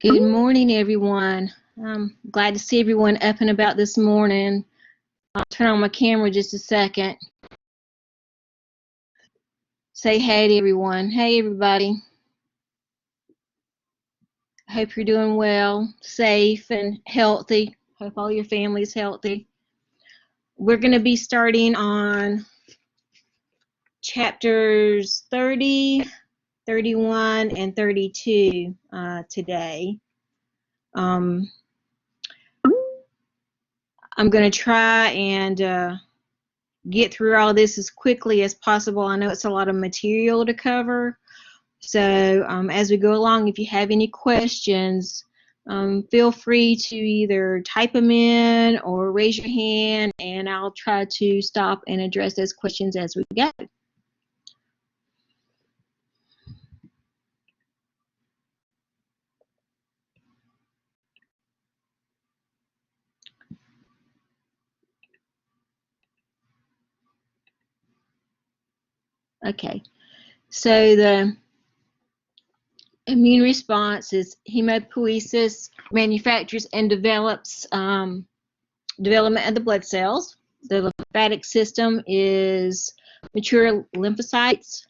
Good morning, everyone. I'm glad to see everyone up and about this morning. I'll turn on my camera just a second. Say hey to everyone. Hey, everybody. I hope you're doing well, safe, and healthy. Hope all your family's healthy. We're going to be starting on chapters 30, 31, and 32 today. I'm going to try and get through all this as quickly as possible. I know it's a lot of material to cover. So as we go along, if you have any questions, feel free to either type them in or raise your hand, and I'll try to stop and address those questions as we go. Okay, so the immune response is hematopoiesis, manufactures and develops development of the blood cells. The lymphatic system is mature lymphocytes.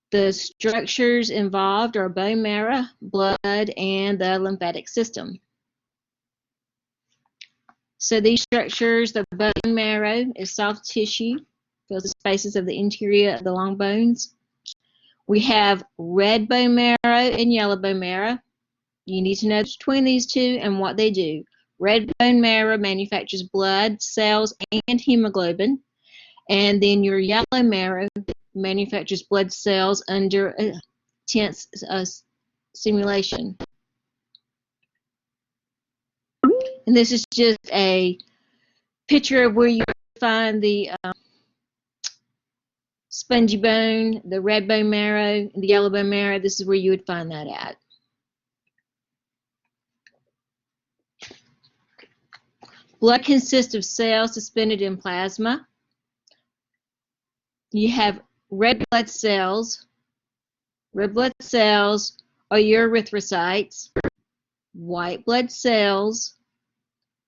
The structures involved are bone marrow, blood, and the lymphatic system. So these structures, the bone marrow is soft tissue, fills the spaces of the interior of the long bones. We have red bone marrow and yellow bone marrow. You need to know between these two and what they do. Red bone marrow manufactures blood cells and hemoglobin, and then your yellow marrow manufactures blood cells under intense stimulation. And this is just a picture of where you find the spongy bone, the red bone marrow, and the yellow bone marrow. This is where you would find that at. Blood consists of cells suspended in plasma. You have red blood cells. Red blood cells are your erythrocytes. White blood cells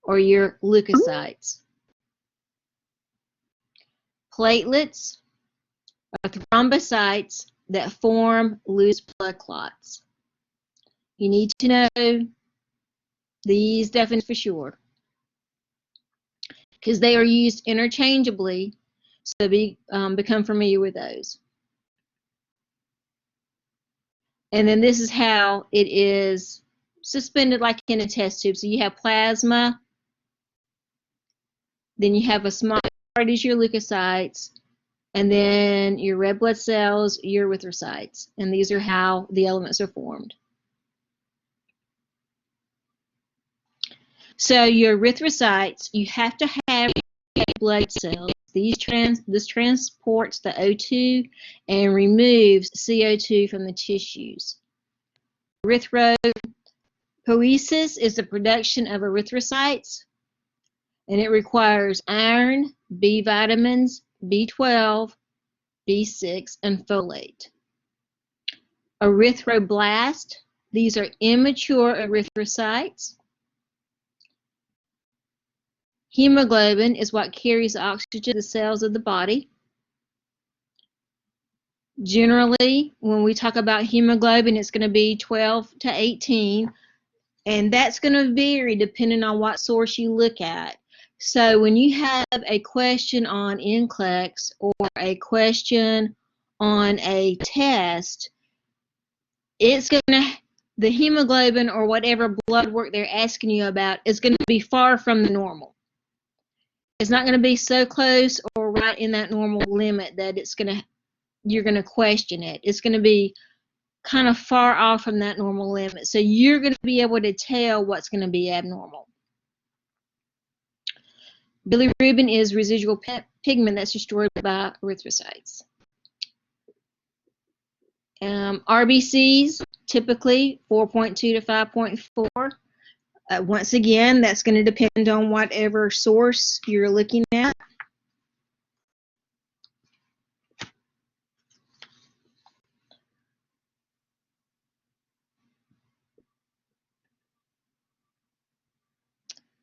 are your leukocytes. Platelets are thrombocytes that form loose blood clots. You need to know these definitions for sure, because they are used interchangeably, so become familiar with those. And then this is how it is suspended like in a test tube. So you have plasma, then you have a small part is your leukocytes, and then your red blood cells, your erythrocytes. And these are how the elements are formed. So your erythrocytes, you have to have blood cells. This transports the O2 and removes CO2 from the tissues. Erythropoiesis is the production of erythrocytes, and it requires iron, B vitamins, B12, B6, and folate. Erythroblast, these are immature erythrocytes. Hemoglobin is what carries oxygen to the cells of the body. Generally, when we talk about hemoglobin, it's going to be 12 to 18, and that's going to vary depending on what source you look at. So when you have a question on NCLEX or a question on a test, it's going to, the hemoglobin or whatever blood work they're asking you about is going to be far from the normal. It's not going to be so close or right in that normal limit that you're going to question it. It's going to be kind of far off from that normal limit. So you're going to be able to tell what's going to be abnormal. Bilirubin is residual pigment that's destroyed by erythrocytes. RBCs, typically 4.2 to 5.4. Once again, that's going to depend on whatever source you're looking at.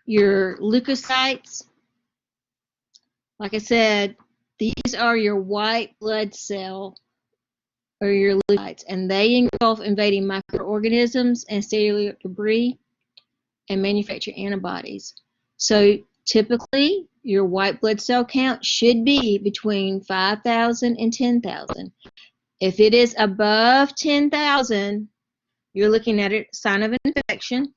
your leukocytes, like I said, these are your white blood cell or your leukocytes, and they engulf invading microorganisms and cellular debris and manufacture antibodies. So typically, your white blood cell count should be between 5,000 and 10,000. If it is above 10,000, you're looking at a sign of infection.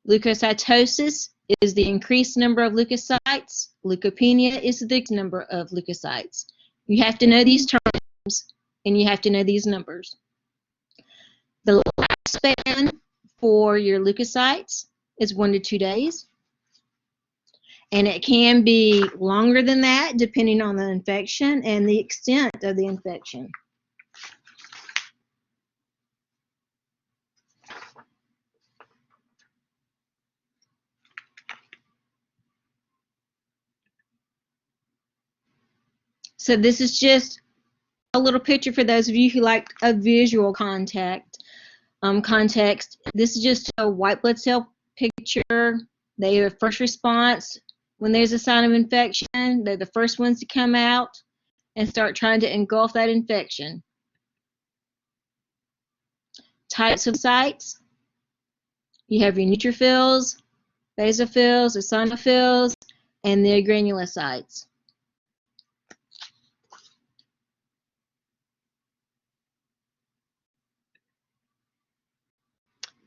Leukocytosis is the increased number of leukocytes. Leukopenia is the decreased number of leukocytes. You have to know these terms, and you have to know these numbers. The lifespan for your leukocytes is 1 to 2 days. And it can be longer than that depending on the infection and the extent of the infection. So this is just a little picture for those of you who like a visual context. This is just a white blood cell picture. They have first response when there's a sign of infection. They're the first ones to come out and start trying to engulf that infection. Types of sites. You have your neutrophils, basophils, eosinophils, and the granulocytes.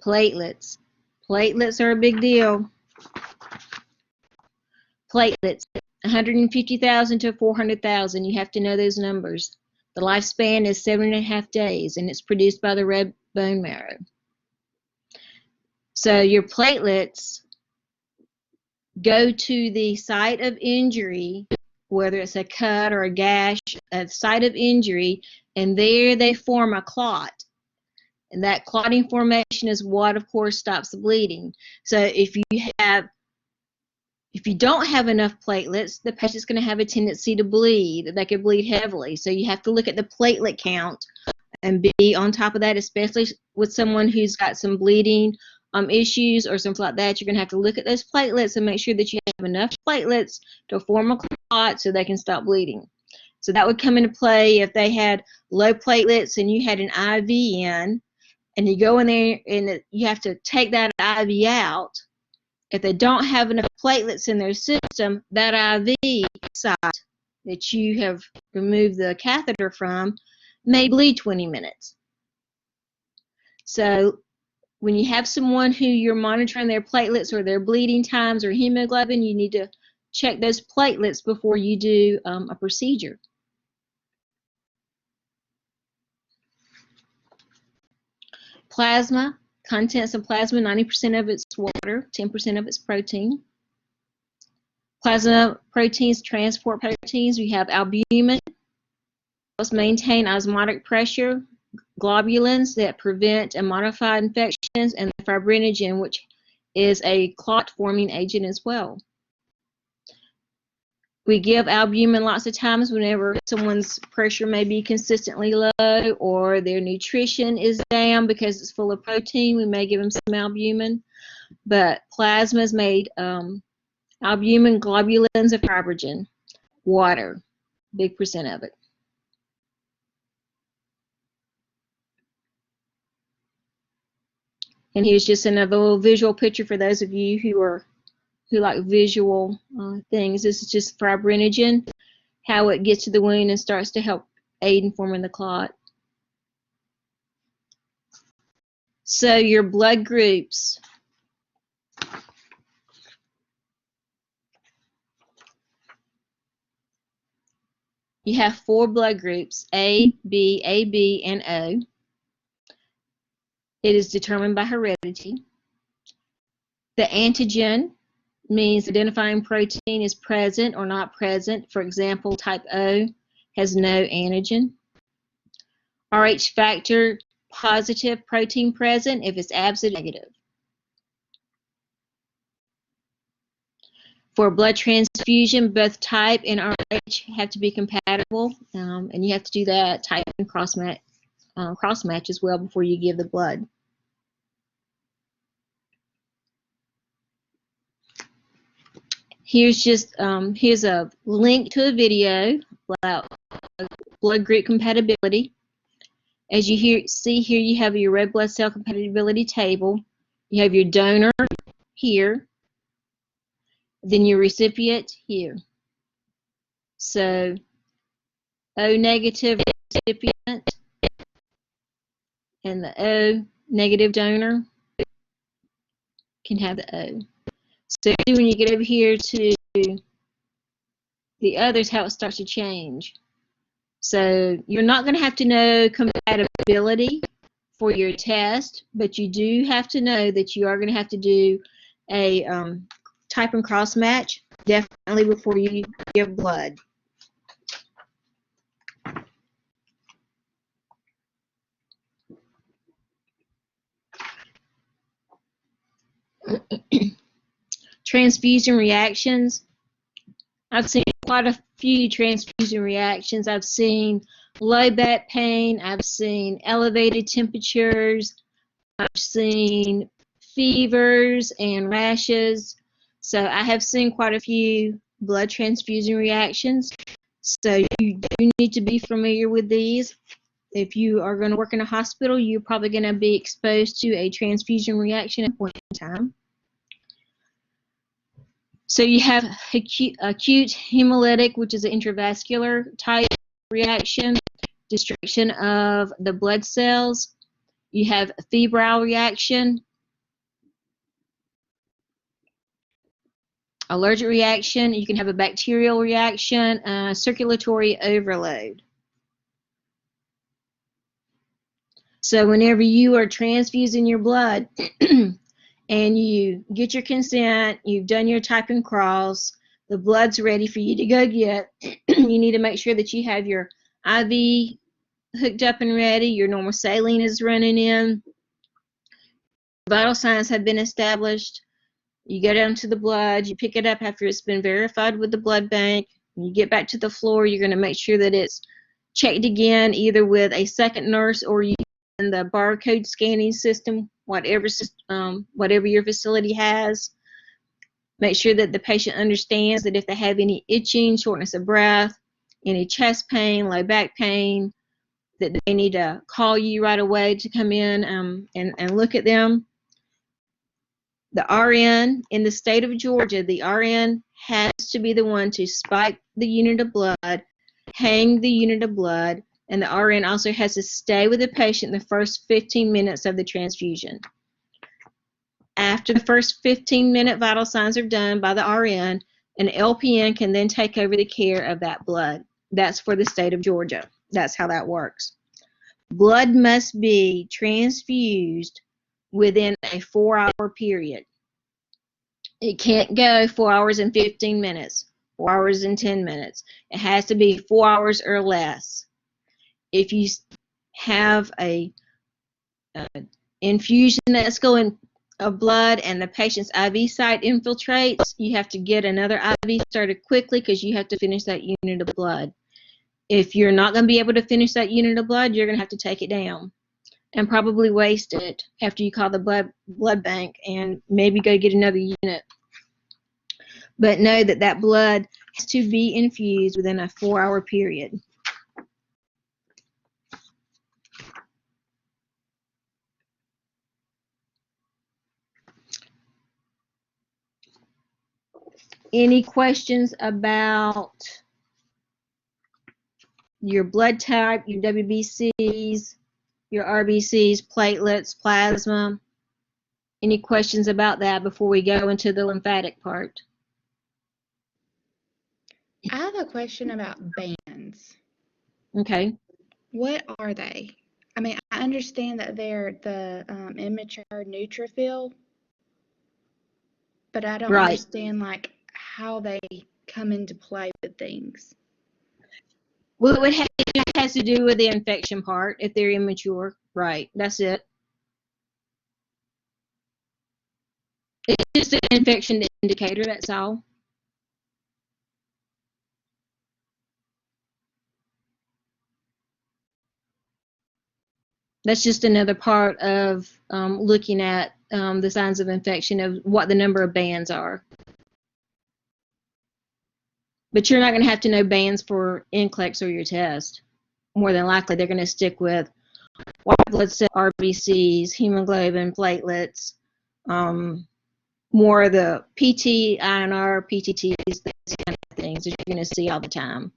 Platelets. Platelets are a big deal. Platelets, 150,000 to 400,000. You have to know those numbers. The lifespan is 7.5 days, and it's produced by the red bone marrow. So your platelets go to the site of injury, whether it's a cut or a gash, a site of injury, and there they form a clot. And that clotting formation is what, of course, stops the bleeding. So if you don't have enough platelets, the patient's going to have a tendency to bleed. They could bleed heavily. So you have to look at the platelet count and be on top of that, especially with someone who's got some bleeding issues or something like that. You're going to have to look at those platelets and make sure that you have enough platelets to form a clot so they can stop bleeding. So that would come into play if they had low platelets and you had an IV in, and you go in there and you have to take that IV out. If they don't have enough platelets in their system, that IV site that you have removed the catheter from may bleed 20 minutes. So when you have someone who you're monitoring their platelets or their bleeding times or hemoglobin, you need to check those platelets before you do a procedure. Plasma, contents of plasma, 90% of it's water, 10% of it's protein. Plasma proteins, transport proteins. We have albumin, helps maintain osmotic pressure, globulins that prevent and modify infections, and the fibrinogen, which is a clot-forming agent as well. We give albumin lots of times whenever someone's pressure may be consistently low or their nutrition is down because it's full of protein. We may give them some albumin, but plasma is made albumin, globulins, and fibrinogen. Water, big percent of it. And here's just another little visual picture for those of you who like visual things. This is just fibrinogen, how it gets to the wound and starts to help aid in forming the clot. So your blood groups. You have 4 blood groups, A, B, AB, and O. It is determined by heredity. The antigen means identifying protein is present or not present. For example, type O has no antigen. Rh factor, positive protein present. If it's absent, negative. For blood transfusion, both type and Rh have to be compatible, and you have to do that type and cross match as well before you give the blood. Here's just here's a link to a video about blood group compatibility. As you see here, you have your red blood cell compatibility table. You have your donor here, then your recipient here. So O negative recipient and the O negative donor can have the O. So when you get over here to the others, how it starts to change. So you're not going to have to know compatibility for your test, but you do have to know that you are going to have to do a type and cross match definitely before you give blood. Transfusion reactions. I've seen quite a few transfusion reactions. I've seen low back pain. I've seen elevated temperatures. I've seen fevers and rashes. So I have seen quite a few blood transfusion reactions. So you do need to be familiar with these. If you are going to work in a hospital, you're probably going to be exposed to a transfusion reaction at one time. So you have acute hemolytic, which is an intravascular type reaction, destruction of the blood cells. You have a febrile reaction, allergic reaction. You can have a bacterial reaction, circulatory overload. So whenever you are transfusing your blood and you get your consent, you've done your type and cross, the blood's ready for you to go get, you need to make sure that you have your IV hooked up and ready, your normal saline is running in, vital signs have been established. You go down to the blood, you pick it up after it's been verified with the blood bank, you get back to the floor, you're going to make sure that it's checked again, either with a second nurse or you in the barcode scanning system, whatever your facility has. Make sure that the patient understands that if they have any itching, shortness of breath, any chest pain, low back pain, that they need to call you right away to come in and look at them. The RN in the state of Georgia, the RN has to be the one to spike the unit of blood, hang the unit of blood, and the RN also has to stay with the patient the first 15 minutes of the transfusion. After the first 15-minute vital signs are done by the RN, an LPN can then take over the care of that blood. That's for the state of Georgia. That's how that works. Blood must be transfused within a 4-hour period. It can't go 4 hours and 15 minutes, 4 hours and 10 minutes. It has to be 4 hours or less. If you have a infusion that's going of blood and the patient's IV site infiltrates, you have to get another IV started quickly because you have to finish that unit of blood. If you're not going to be able to finish that unit of blood, you're going to have to take it down and probably waste it after you call the blood bank and maybe go get another unit. But know that that blood has to be infused within a 4-hour period. Any questions about your blood type, your WBCs, your RBCs, platelets, plasma? Any questions about that before we go into the lymphatic part? I have a question about bands. Okay. What are they? I mean, I understand that they're the immature neutrophil, but I don't understand like how they come into play with things. Well, it has to do with the infection part. If they're immature, right? That's it. It's just an infection indicator. That's all. That's just another part of looking at the signs of infection of what the number of bands are. But you're not going to have to know bands for NCLEX or your test. More than likely, they're going to stick with white blood cell, RBCs, hemoglobin, platelets, more of the PT, INR, PTTs, these kind of things that you're going to see all the time.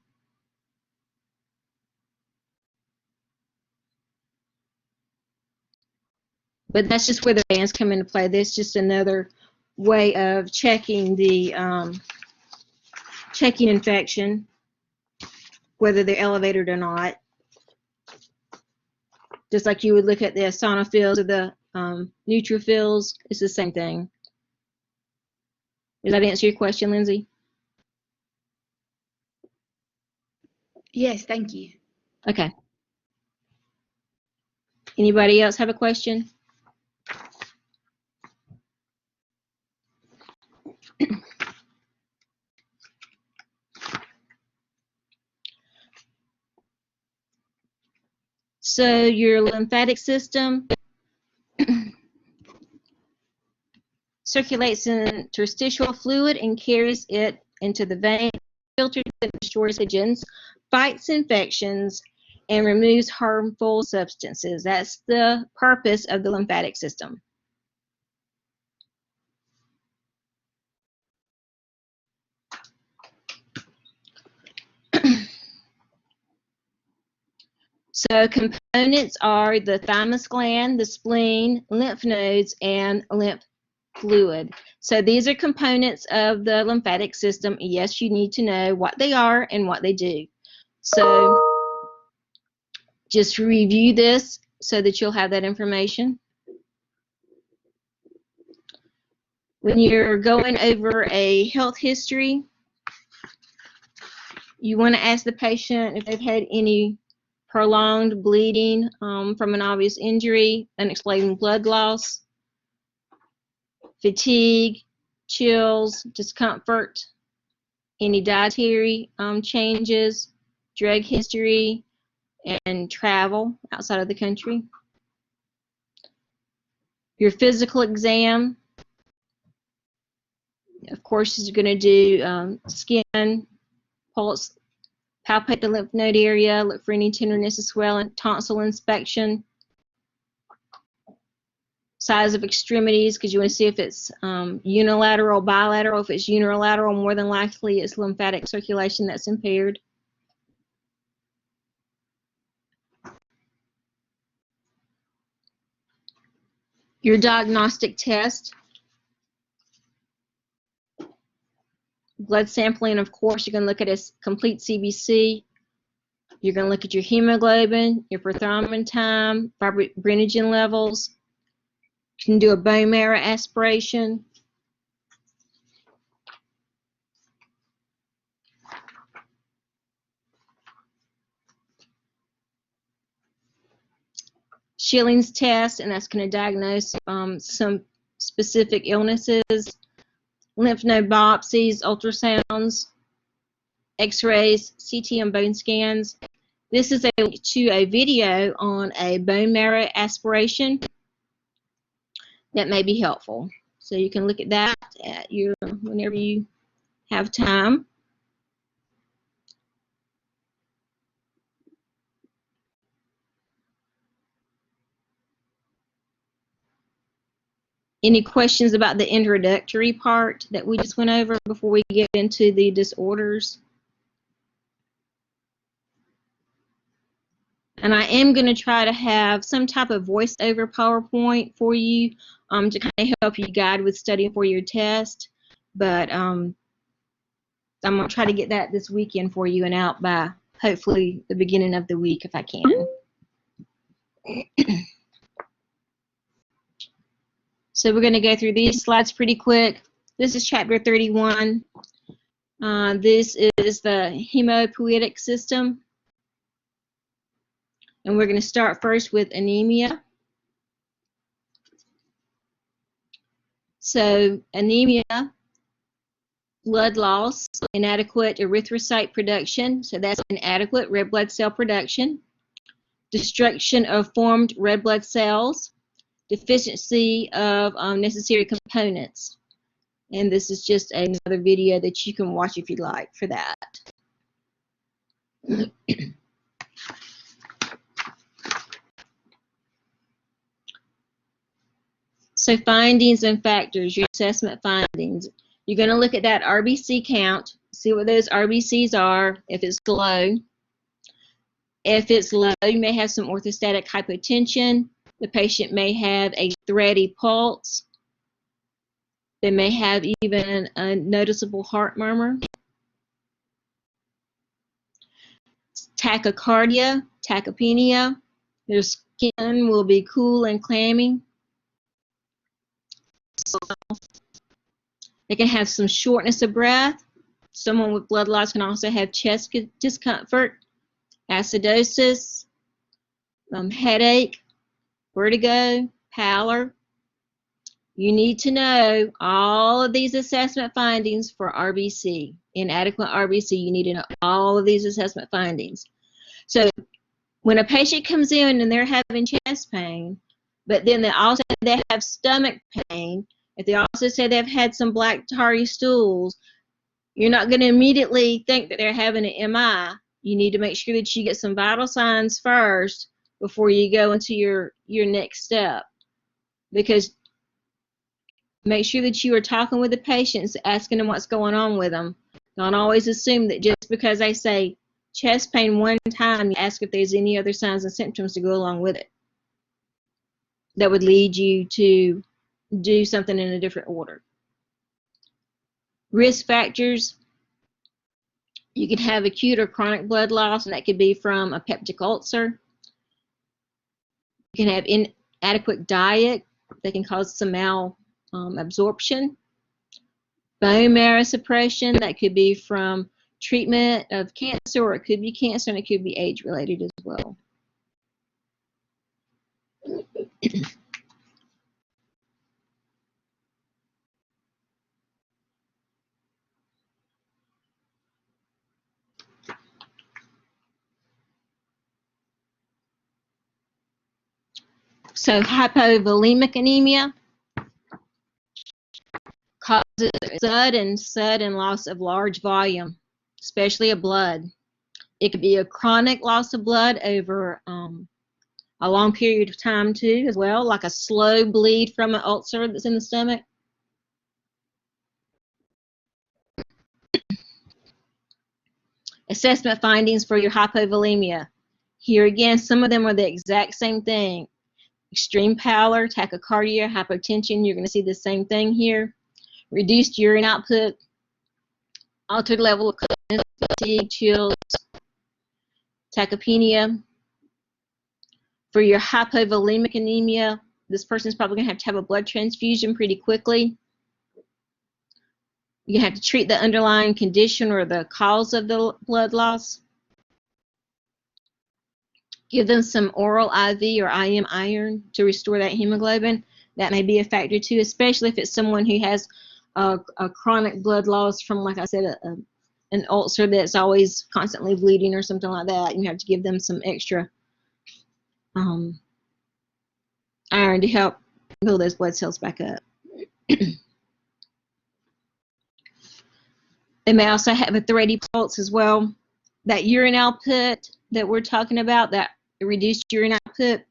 But that's just where the bands come into play. That's just another way of checking the checking infection, whether they're elevated or not. Just like you would look at the eosinophils or the neutrophils, it's the same thing. Does that answer your question, Lindsay? Yes, thank you. Okay. Anybody else have a question? So your lymphatic system circulates interstitial fluid and carries it into the vein, filters and destroys agents, fights infections, and removes harmful substances. That's the purpose of the lymphatic system. So components are the thymus gland, the spleen, lymph nodes, and lymph fluid. So these are components of the lymphatic system. Yes, you need to know what they are and what they do. So just review this so that you'll have that information. When you're going over a health history, you want to ask the patient if they've had any prolonged bleeding from an obvious injury, unexplained blood loss, fatigue, chills, discomfort, any dietary changes, drug history, and travel outside of the country. Your physical exam, of course, is going to do skin, pulse, palpate the lymph node area, look for any tenderness or swelling, tonsil inspection, size of extremities, because you want to see if it's unilateral, bilateral. If it's unilateral, more than likely it's lymphatic circulation that's impaired. Your diagnostic test, blood sampling, of course, you're going to look at a complete CBC. You're going to look at your hemoglobin, your prothrombin time, fibrinogen levels. You can do a bone marrow aspiration. Schilling's test, and that's going to diagnose some specific illnesses. Lymph node biopsies, ultrasounds, x-rays, CT and bone scans. This is to a video on a bone marrow aspiration that may be helpful. So you can look at that at whenever you have time. Any questions about the introductory part that we just went over before we get into the disorders? And I am going to try to have some type of voice-over PowerPoint for you to kind of help you guide with studying for your test. But I'm going to try to get that this weekend for you and out by hopefully the beginning of the week if I can. So we're going to go through these slides pretty quick. This is chapter 31. This is the Hematopoietic system. And we're going to start first with anemia. So anemia, blood loss, inadequate erythrocyte production. So that's inadequate red blood cell production. Destruction of formed red blood cells. Deficiency of necessary components. And this is just another video that you can watch if you like for that. So findings and factors, your assessment findings. You're going to look at that RBC count, see what those RBCs are, if it's low. If it's low, you may have some orthostatic hypotension. The patient may have a thready pulse. They may have even a noticeable heart murmur. Tachycardia, tachypnea. Their skin will be cool and clammy. They can have some shortness of breath. Someone with blood loss can also have chest discomfort, acidosis, headache, vertigo, pallor. You need to know all of these assessment findings for RBC. Inadequate RBC, you need to know all of these assessment findings. So when a patient comes in and they're having chest pain, but then they have stomach pain, if they also say they've had some black tarry stools, you're not going to immediately think that they're having an MI. You need to make sure that you get some vital signs first before you go into your next step. Because make sure that you are talking with the patients, asking them what's going on with them. Don't always assume that just because they say chest pain one time, you ask if there's any other signs and symptoms to go along with it that would lead you to do something in a different order. Risk factors. You can have acute or chronic blood loss, and that could be from a peptic ulcer. You can have inadequate diet that can cause some malabsorption. Bone marrow suppression, that could be from treatment of cancer, or it could be cancer, and it could be age-related as well. So hypovolemic anemia causes sudden loss of large volume, especially of blood. It could be a chronic loss of blood over a long period of time too, as well, like a slow bleed from an ulcer that's in the stomach. Assessment findings for your hypovolemia. Here again, some of them are the exact same thing. Extreme pallor, tachycardia, hypotension, you're going to see the same thing here. Reduced urine output, altered level of consciousness, fatigue, chills, tachypnea. For your hypovolemic anemia, this person's probably going to have a blood transfusion pretty quickly. You have to treat the underlying condition or the cause of the blood loss. Give them some oral IV or IM iron to restore that hemoglobin. That may be a factor too, especially if it's someone who has a chronic blood loss from, like I said, an ulcer that's always constantly bleeding or something like that. You have to give them some extra iron to help build those blood cells back up. They may also have a Thready Pulse as well. That urine output that we're talking about, that reduced urine output,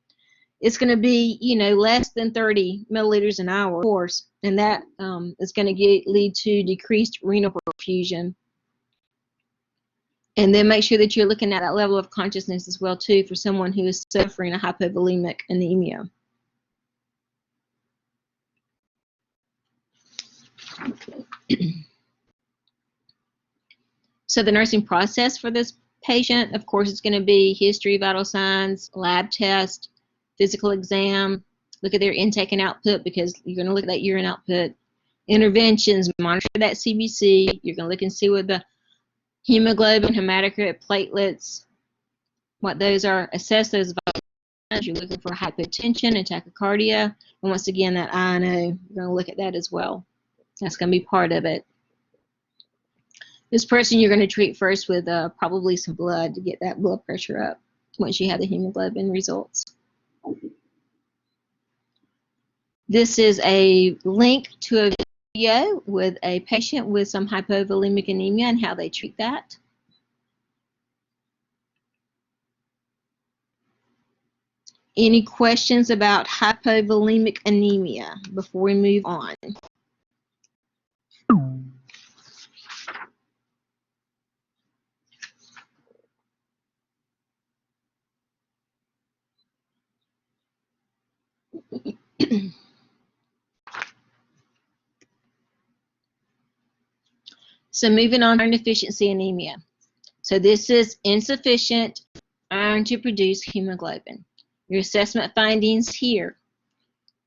it's going to be, less than 30 milliliters an hour, of course, and that is going to lead to decreased renal perfusion. And then make sure that you're looking at that level of consciousness as well too for someone who is suffering a hypovolemic anemia. So the nursing process for this patient, of course, it's going to be history, vital signs, lab test, physical exam, look at their intake and output because you're going to look at that urine output. Interventions, monitor that CBC. You're going to look and see what the hemoglobin, hematocrit, platelets, what those are. Assess those vital signs. You're looking for hypotension and tachycardia. And once again, that INO, you're going to look at that as well. That's going to be part of it. This person you're going to treat first with probably some blood to get that blood pressure up once you have the hemoglobin results. This is a link to a video with a patient with some hypovolemic anemia and how they treat that. Any questions about hypovolemic anemia before we move on? So moving on to iron deficiency anemia. So this is insufficient iron to produce hemoglobin. Your assessment findings here: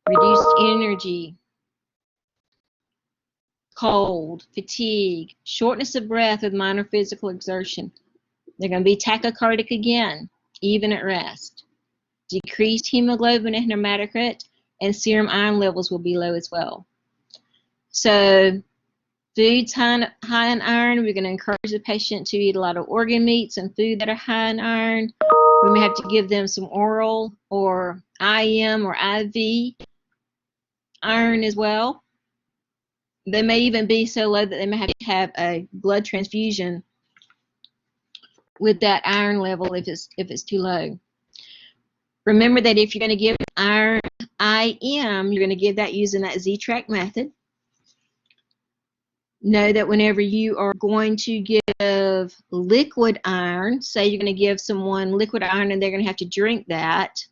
reduced energy, cold, fatigue, shortness of breath with minor physical exertion. They're going to be tachycardic again, even at rest. Decreased hemoglobin and hematocrit, and serum iron levels will be low as well. So foods high in iron, we're going to encourage the patient to eat a lot of organ meats and food that are high in iron. We may have to give them some oral or IM or IV iron as well. They may even be so low that they may have to have a blood transfusion with that iron level if it's too low. Remember that if you're going to give iron IM, you're going to give that using that Z-track method. Know that whenever you are going to give liquid iron, say you're going to give someone liquid iron and they're going to have to drink that.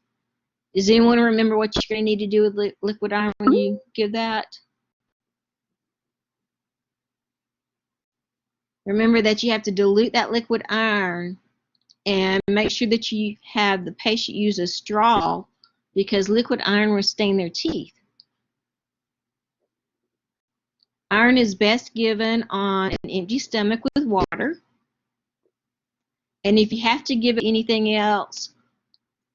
Does anyone remember what you're going to need to do with liquid iron when you give that? Remember that you have to dilute that liquid iron and make sure that you have the patient use a straw, because liquid iron will stain their teeth. Iron is best given on an empty stomach with water. And if you have to give it anything else,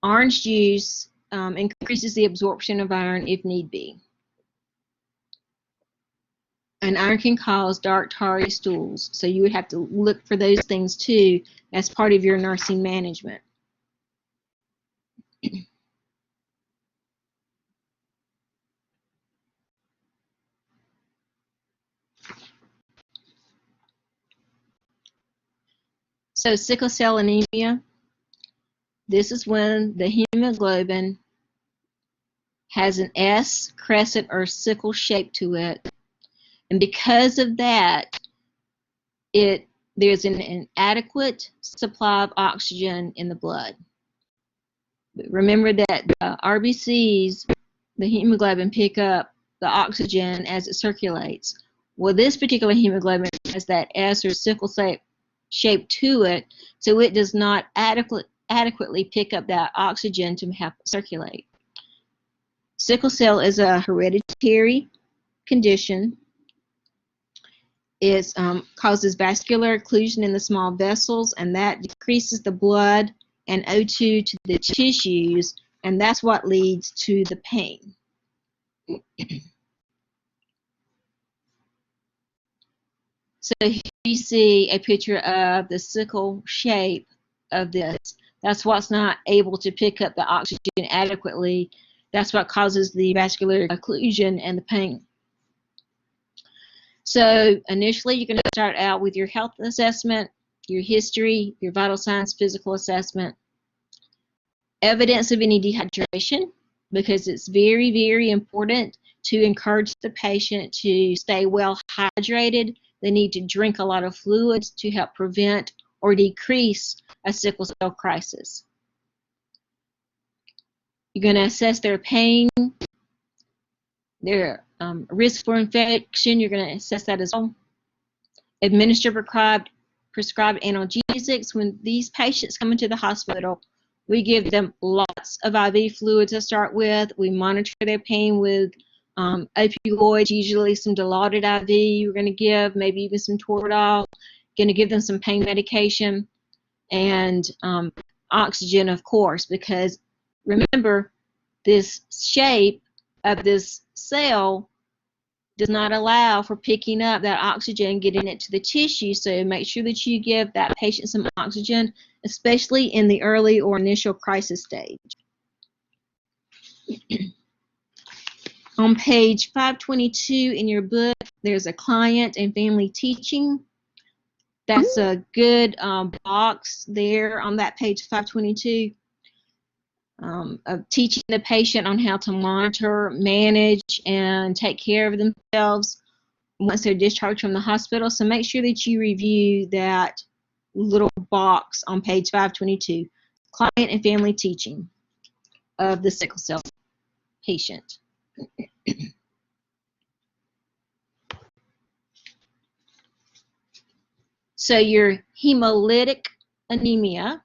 orange juice increases the absorption of iron if need be. And iron can cause dark tarry stools, so you would have to look for those things too as part of your nursing management. So sickle cell anemia, this is when the hemoglobin has an S, crescent, or sickle shape to it. And because of that, there's an inadequate supply of oxygen in the blood. But remember that the RBCs, the hemoglobin, pick up the oxygen as it circulates. Well, this particular hemoglobin has that S or sickle shape to it, so it does not adequately pick up that oxygen to help it circulate. Sickle cell is a hereditary condition. It causes vascular occlusion in the small vessels, and that decreases the blood and O2 to the tissues, and that's what leads to the pain. So here you see a picture of the sickle shape of this. That's what's not able to pick up the oxygen adequately. That's what causes the vascular occlusion and the pain. So initially, you're going to start out with your health assessment, your history, your vital signs physical assessment, evidence of any dehydration, because it's very, very important to encourage the patient to stay well hydrated. They need to drink a lot of fluids to help prevent or decrease a sickle cell crisis. You're going to assess their pain, their risk for infection. You're going to assess that as well. Administer prescribed analgesics. When these patients come into the hospital, we give them lots of IV fluids to start with. We monitor their pain with opioids, usually some Dilaudid IV. We're going to give maybe even some Toradol. Going to give them some pain medication and oxygen, of course, because remember, this shape of this cell does not allow for picking up that oxygen, getting it to the tissue. So make sure that you give that patient some oxygen, especially in the early or initial crisis stage. On page 522 in your book, there's a client and family teaching. That's a good box there on that page 522 of teaching the patient on how to monitor, manage, and take care of themselves once they're discharged from the hospital. So make sure that you review that little box on page 522, client and family teaching of the sickle cell patient. So your hemolytic anemia,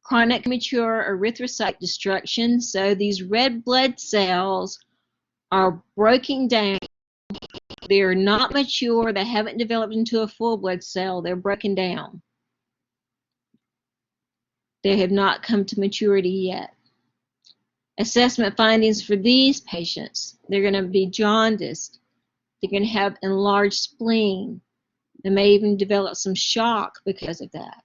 chronic mature erythrocyte destruction. So these red blood cells are breaking down. They're not mature. They haven't developed into a full blood cell. They're broken down. They have not come to maturity yet. Assessment findings for these patients: they're going to be jaundiced. They're going to have enlarged spleen. They may even develop some shock because of that.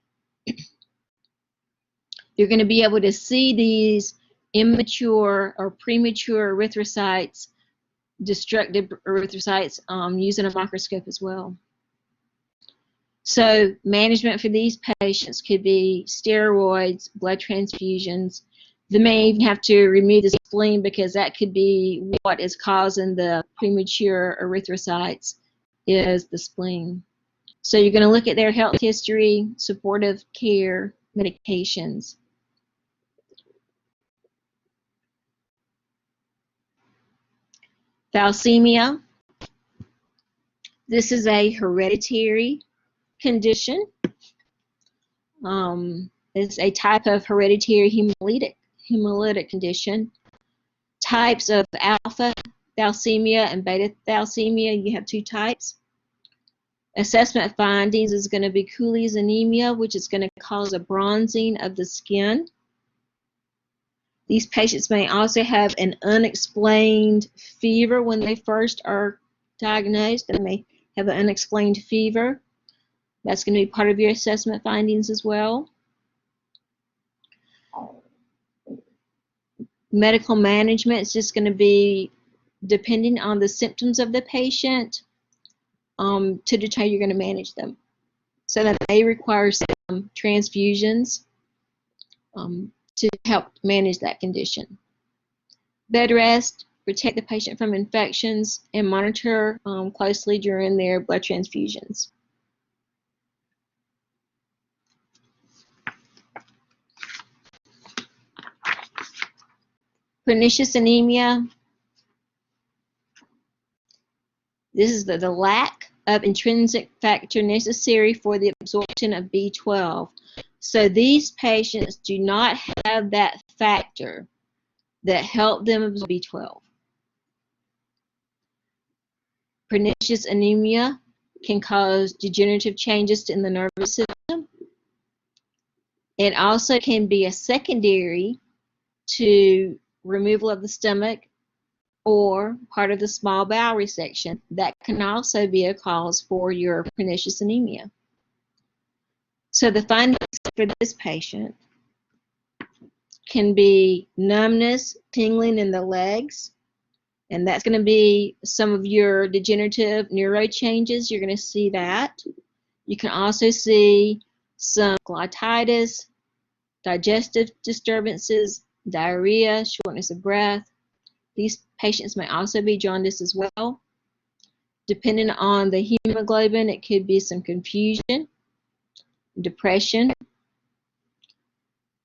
You're going to be able to see these immature or premature erythrocytes, destructive erythrocytes, using a microscope as well. So management for these patients could be steroids, blood transfusions. They may even have to remove the spleen because that could be what is causing the premature erythrocytes, is the spleen. So you're going to look at their health history, supportive care, medications. Thalassemia. This is a hereditary condition. It's a type of hereditary hemolytic condition. Types of alpha thalassemia and beta thalassemia, you have two types. Assessment findings is going to be Cooley's anemia, which is going to cause a bronzing of the skin. These patients may also have an unexplained fever when they first are diagnosed. They may have an unexplained fever. That's going to be part of your assessment findings as well. Medical management is just going to be depending on the symptoms of the patient to determine how you're going to manage them. So that may require some transfusions to help manage that condition. Bed rest, protect the patient from infections, and monitor closely during their blood transfusions. Pernicious anemia. This is the lack of intrinsic factor necessary for the absorption of B12. So these patients do not have that factor that help them absorb B12. Pernicious anemia can cause degenerative changes in the nervous system. It also can be a secondary to removal of the stomach or part of the small bowel resection. That can also be a cause for your pernicious anemia. So the findings for this patient can be numbness, tingling in the legs, and that's going to be some of your degenerative neuro changes. You're going to see that. You can also see some glotitis, digestive disturbances, diarrhea, shortness of breath. These patients may also be jaundiced as well. Depending on the hemoglobin, it could be some confusion, depression.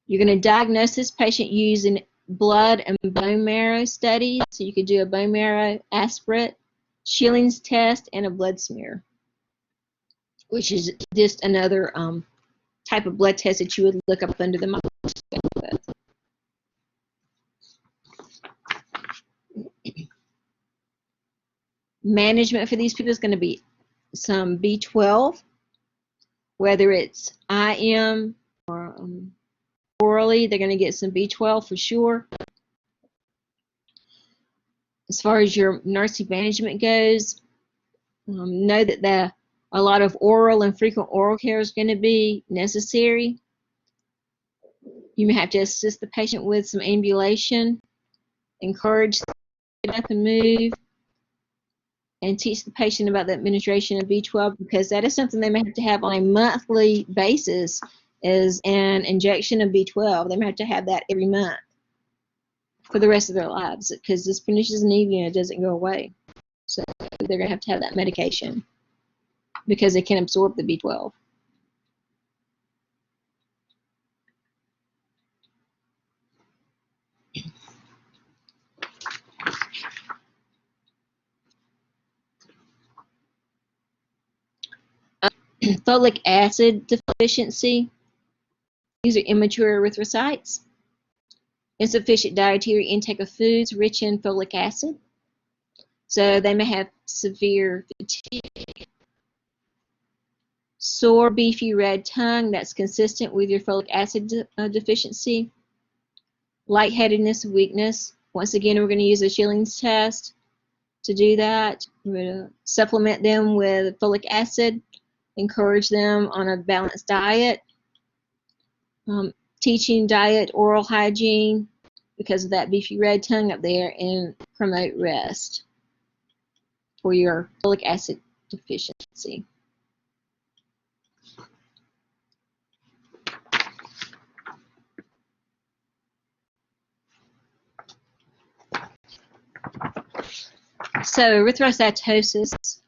You're going to diagnose this patient using blood and bone marrow studies. So you could do a bone marrow aspirate, Schilling's test, and a blood smear, which is just another type of blood test that you would look up under the microscope. Management for these people is going to be some B12, whether it's IM or orally. They're going to get some B12 for sure. As far as your nursing management goes, know that a lot of oral and frequent oral care is going to be necessary. You may have to assist the patient with some ambulation, encourage get up and move, and teach the patient about the administration of B12, because that is something they may have to have on a monthly basis, is an injection of B12. They may have to have that every month for the rest of their lives, because this pernicious anemia doesn't go away. So they're going to have that medication because they can absorb the B12. Folic acid deficiency. These are immature erythrocytes. Insufficient dietary intake of foods rich in folic acid. So they may have severe fatigue. Sore, beefy, red tongue, that's consistent with your folic acid deficiency. Lightheadedness, weakness. Once again, we're going to use a Schilling's test to do that. We're going to supplement them with folic acid, encourage them on a balanced diet. Teaching diet, oral hygiene, because of that beefy red tongue up there, and promote rest for your folic acid deficiency. So erythrocytosis,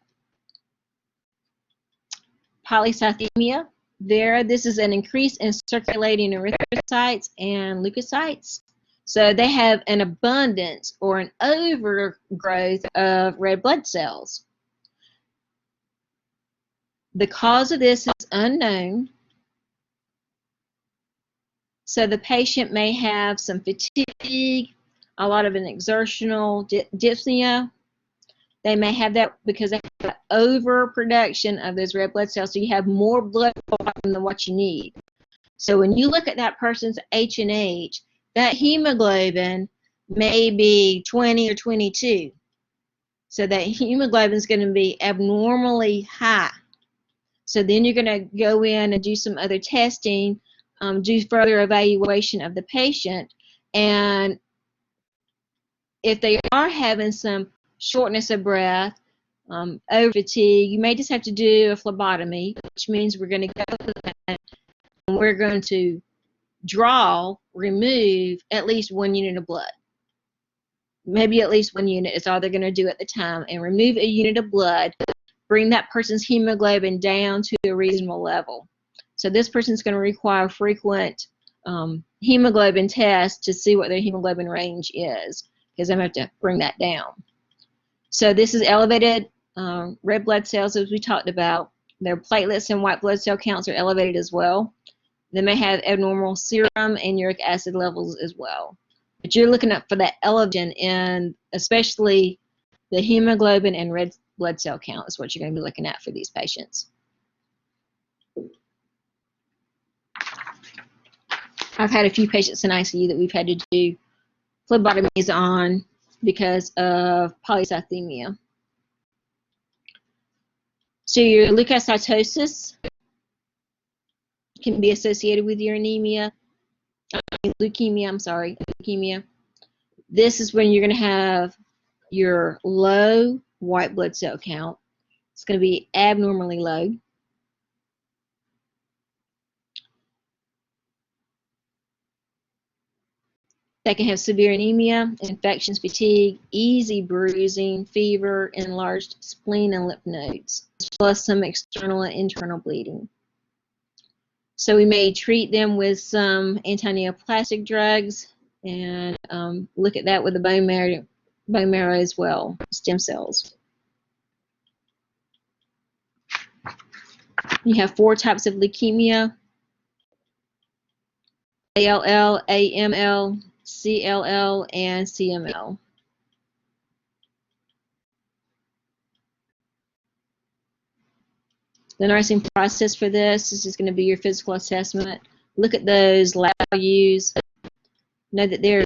polycythemia. This is an increase in circulating erythrocytes and leukocytes. So they have an abundance or an overgrowth of red blood cells. The cause of this is unknown. So the patient may have some fatigue, a lot of an exertional dyspnea. They may have that because they have overproduction of those red blood cells, so you have more blood than what you need. So when you look at that person's H&H, that hemoglobin may be 20 or 22. So that hemoglobin is going to be abnormally high. So then you're going to go in and do some other testing, do further evaluation of the patient, and if they are having some shortness of breath, over fatigue, you may just have to do a phlebotomy, which means we're going to go in and we're going to remove at least 1 unit of blood. Maybe at least 1 unit is all they're going to do at the time, and remove a unit of blood, bring that person's hemoglobin down to a reasonable level. So this person's going to require frequent hemoglobin tests to see what their hemoglobin range is, because I'm going to have to bring that down. So this is elevated red blood cells, as we talked about. Their platelets and white blood cell counts are elevated as well. They may have abnormal serum and uric acid levels as well. But you're looking up for that elevation, and especially the hemoglobin and red blood cell count is what you're going to be looking at for these patients. I've had a few patients in ICU that we've had to do phlebotomies on because of polycythemia. So your leukocytosis can be associated with your leukemia. This is when you're going to have your low white blood cell count. It's going to be abnormally low. They can have severe anemia, infections, fatigue, easy bruising, fever, enlarged spleen and lymph nodes, plus some external and internal bleeding. So we may treat them with some anti-neoplastic drugs and look at that with the bone marrow as well, stem cells. You have 4 types of leukemia: ALL, AML, CLL, and CML. The nursing process for this is just going to be your physical assessment. Look at those lab values. Know that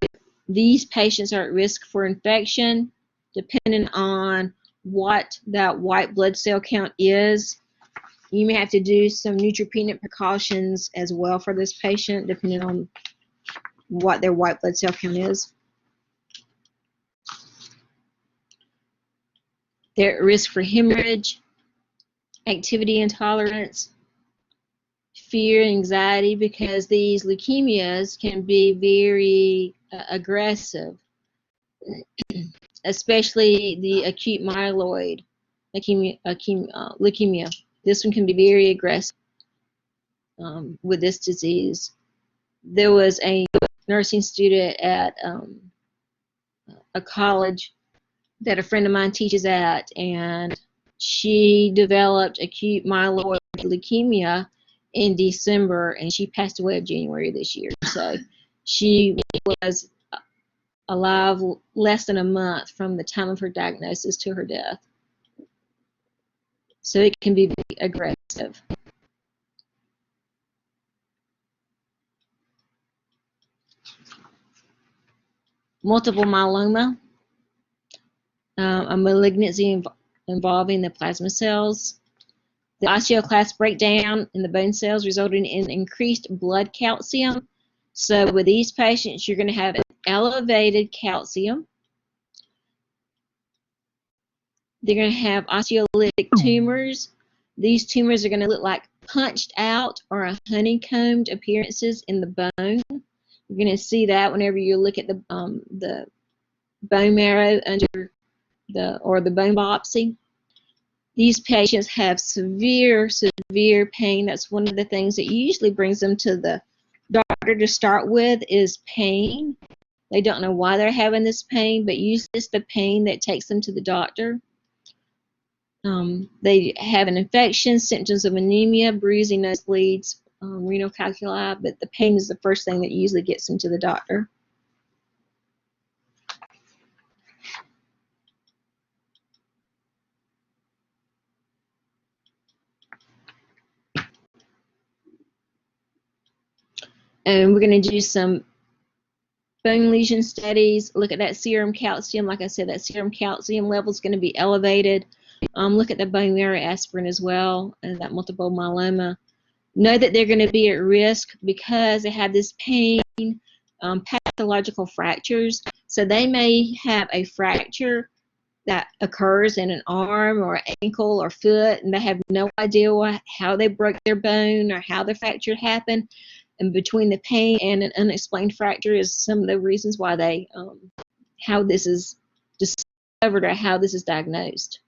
these patients are at risk for infection, depending on what that white blood cell count is. You may have to do some neutropenic precautions as well for this patient, depending on what their white blood cell count is. They're at risk for hemorrhage, activity intolerance, fear, anxiety, because these leukemias can be very aggressive, especially the acute myeloid leukemia. This one can be very aggressive with this disease. There was a nursing student at a college that a friend of mine teaches at, and she developed acute myeloid leukemia in December, and she passed away in January this year. So she was alive less than a month from the time of her diagnosis to her death. So it can be very aggressive. Multiple myeloma, a malignancy involving the plasma cells. The osteoclast breakdown in the bone cells resulting in increased blood calcium. So with these patients, you're going to have elevated calcium. They're going to have osteolytic tumors. These tumors are going to look like punched out or honeycombed appearances in the bone. You're going to see that whenever you look at the bone marrow under the bone biopsy. These patients have severe pain. That's one of the things that usually brings them to the doctor to start with is pain. They don't know why they're having this pain, but usually it's the pain that takes them to the doctor. They have an infection, symptoms of anemia, bruising, nosebleeds, renal calculi, but the pain is the first thing that usually gets them to the doctor. And we're going to do some bone lesion studies, look at that serum calcium. Like I said, that serum calcium level is going to be elevated. Look at the bone marrow aspirin as well, and that multiple myeloma. Know that they're going to be at risk because they have this pain, pathological fractures. So they may have a fracture that occurs in an arm or ankle or foot, and they have no idea how they broke their bone or how the fracture happened. And between the pain and an unexplained fracture is some of the reasons why they, how this is discovered or how this is diagnosed.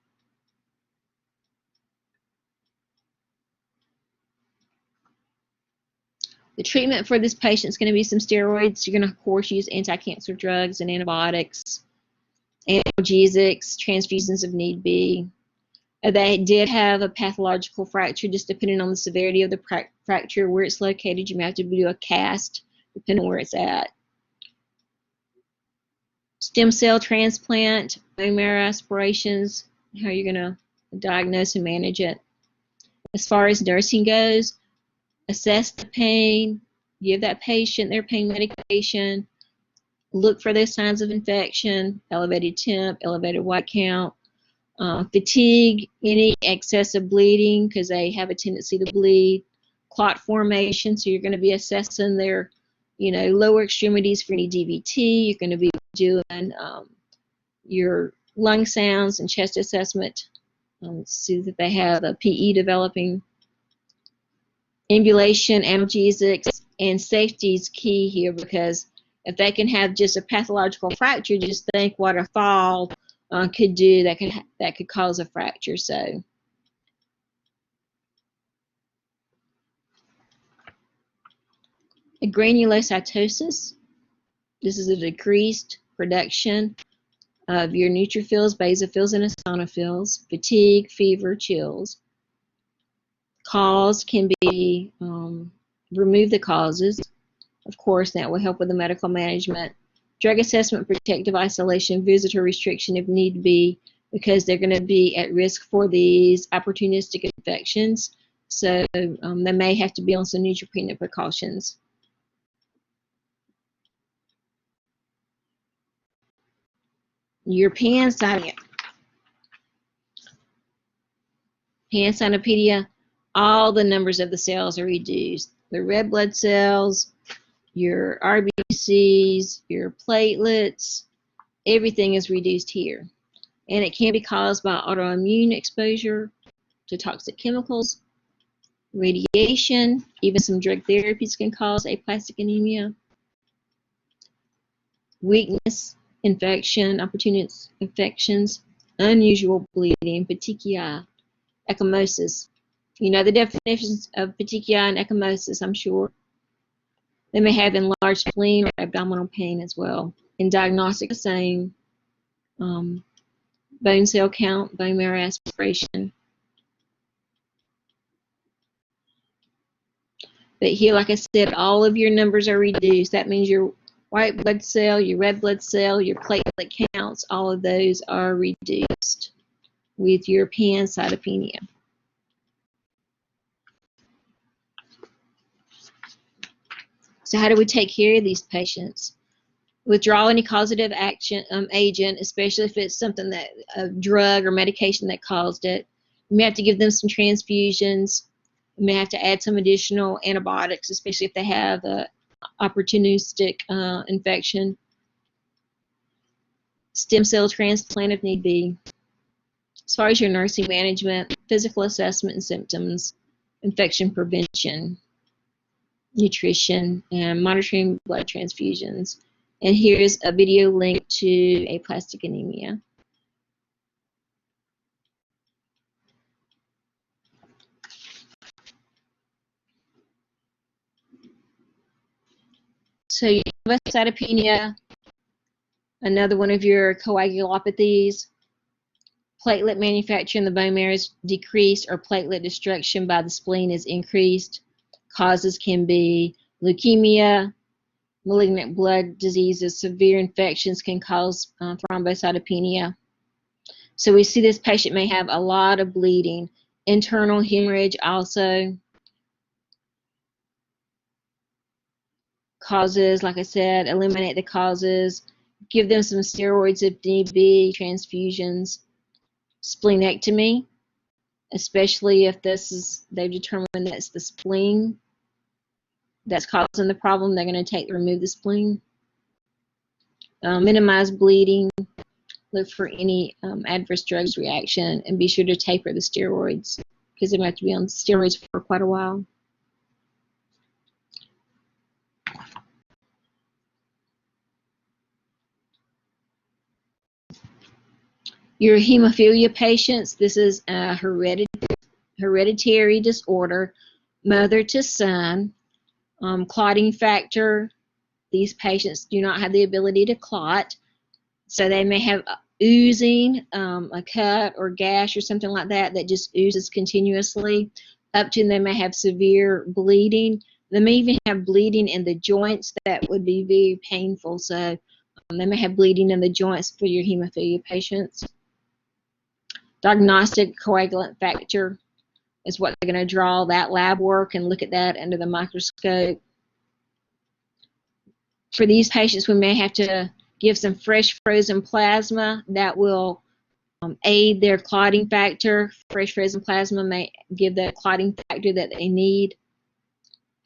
The treatment for this patient is going to be some steroids. You're going to, of course, use anti-cancer drugs and antibiotics, analgesics, transfusions if need be. They did have a pathological fracture, just depending on the severity of the fracture, where it's located. You may have to do a cast, depending on where it's at. Stem cell transplant, bone marrow aspirations, how you're going to diagnose and manage it. As far as nursing goes, assess the pain, give that patient their pain medication, look for those signs of infection, elevated temp, elevated white count, fatigue, any excessive bleeding because they have a tendency to bleed, clot formation, so you're going to be assessing their lower extremities for any DVT. You're going to be doing your lung sounds and chest assessment, see that they have a PE developing. Ambulation, analgesics, and safety is key here because if they can have just a pathological fracture, just think what a fall could do that could cause a fracture. So a granulocytosis, this is a decreased production of your neutrophils, basophils, and eosinophils, fatigue, fever, chills. Cause can be remove the causes. Of course, that will help with the medical management. Drug assessment, protective isolation, visitor restriction if need be, because they're going to be at risk for these opportunistic infections. So they may have to be on some neutropenia precautions. Your pancytopenia, all the numbers of the cells are reduced. The red blood cells, your RBCs, your platelets, everything is reduced here. and it can be caused by autoimmune exposure to toxic chemicals, radiation, even some drug therapies can cause aplastic anemia, weakness, infection, opportunistic infections, unusual bleeding, petechiae, ecchymosis. You know the definitions of petechiae and ecchymosis, I'm sure. They may have enlarged spleen or abdominal pain as well. In diagnostic, the same. Bone cell count, bone marrow aspiration. But here, like I said, all of your numbers are reduced. That means your white blood cell, your red blood cell, your platelet counts, all of those are reduced with your pancytopenia. So how do we take care of these patients? Withdraw any causative agent, especially if it's something that a drug or medication that caused it. You may have to give them some transfusions. You may have to add some additional antibiotics, especially if they have a opportunistic infection. Stem cell transplant if need be. As far as your nursing management, physical assessment and symptoms, infection prevention, nutrition, and monitoring blood transfusions. And here's a video link to aplastic anemia. So you have cytopenia, another one of your coagulopathies. Platelet manufacture in the bone marrow is decreased, or platelet destruction by the spleen is increased. Causes can be leukemia, malignant blood diseases, severe infections can cause thrombocytopenia. So we see this patient may have a lot of bleeding. Internal hemorrhage also. Causes, like I said, eliminate the causes. Give them some steroids if need be, transfusions. Splenectomy, especially if they've determined that's the spleen that's causing the problem, they're going to remove the spleen. Minimize bleeding. Look for any adverse drugs reaction, and be sure to taper the steroids because they might have to be on steroids for quite a while. Your hemophilia patients, this is a hereditary disorder, mother to son, clotting factor. These patients do not have the ability to clot, so they may have oozing, a cut or gash or something like that that just oozes continuously, up to they may have severe bleeding. They may even have bleeding in the joints that would be very painful, so they may have bleeding in the joints for your hemophilia patients. Diagnostic coagulant factor is what they're going to draw that lab work and look at that under the microscope. For these patients, we may have to give some fresh frozen plasma that will aid their clotting factor. Fresh frozen plasma may give that clotting factor that they need.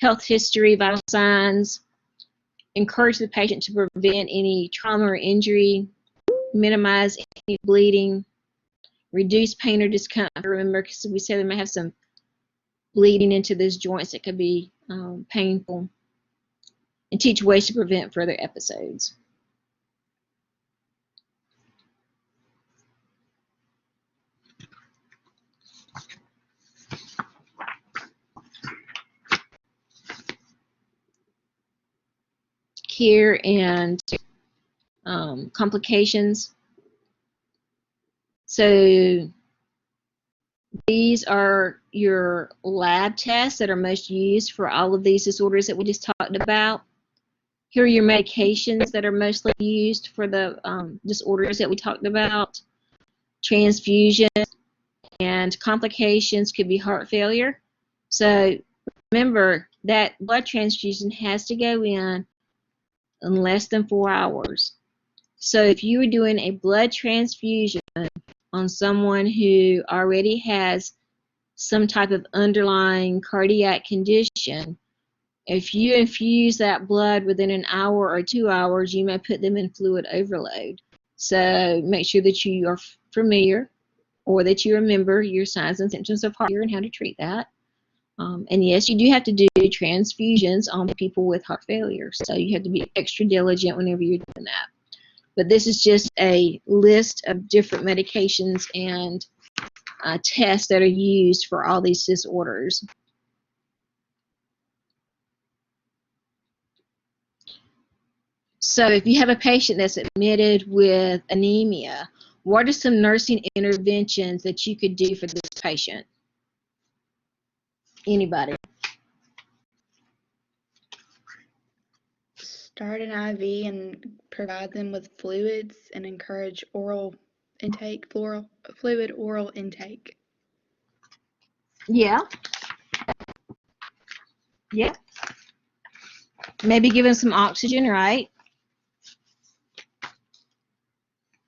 Health history, vital signs. Encourage the patient to prevent any trauma or injury. Minimize any bleeding. Reduce pain or discomfort. Remember, because we said they may have some bleeding into those joints that could be painful. And teach ways to prevent further episodes. Care and complications. So these are your lab tests that are most used for all of these disorders that we just talked about. Here are your medications that are mostly used for the disorders that we talked about. Transfusion and complications could be heart failure. So remember that blood transfusion has to go in less than 4 hours. So if you were doing a blood transfusion on someone who already has some type of underlying cardiac condition, if you infuse that blood within an hour or 2 hours, you may put them in fluid overload. So make sure that you are familiar or that you remember your signs and symptoms of heart failure and how to treat that. And yes, you do have to do transfusions on people with heart failure, so you have to be extra diligent whenever you're doing that. But this is just a list of different medications and tests that are used for all these disorders. So if you have a patient that's admitted with anemia, what are some nursing interventions that you could do for this patient? Anybody? Start an IV and provide them with fluids and encourage oral intake, fluid oral intake. Yeah. Yeah. Maybe give them some oxygen, right?